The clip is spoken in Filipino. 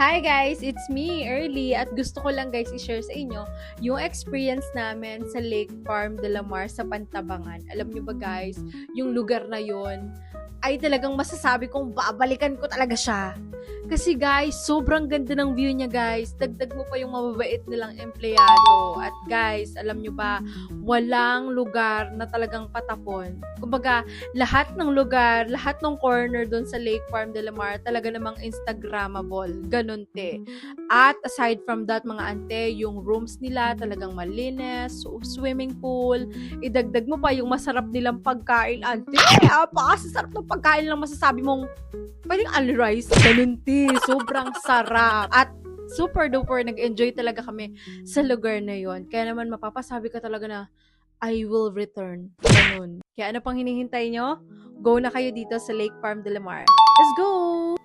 Hi guys, it's me, Early, at gusto ko lang guys i-share sa inyo yung experience namin sa Lake Farm de la Mar sa Pantabangan. Alam nyo ba guys, yung lugar na yon ay talagang masasabi kong babalikan ko talaga siya. Kasi guys, sobrang ganda ng view niya guys. Dagdag mo pa yung mababait nilang empleyado. At guys, alam nyo ba, walang lugar na talagang patapon. Kumbaga, lahat ng lugar, lahat ng corner doon sa Lake Farm de la Mar, talaga namang Instagrammable. Ganun te. At aside from that, mga ante, yung rooms nila talagang malinis, swimming pool, idagdag mo pa yung masarap nilang pagkain, ante. Napakasarap ng pagkain lang masasabi mong pwedeng only rice. Ganun te. Sobrang sarap. At super duper nag-enjoy talaga kami sa lugar na yon. Kaya naman mapapasabi ka talaga na I will return. Ganun. Kaya ano pang hinihintay nyo? Go na kayo dito sa Lake Farm de la Mar. Let's go!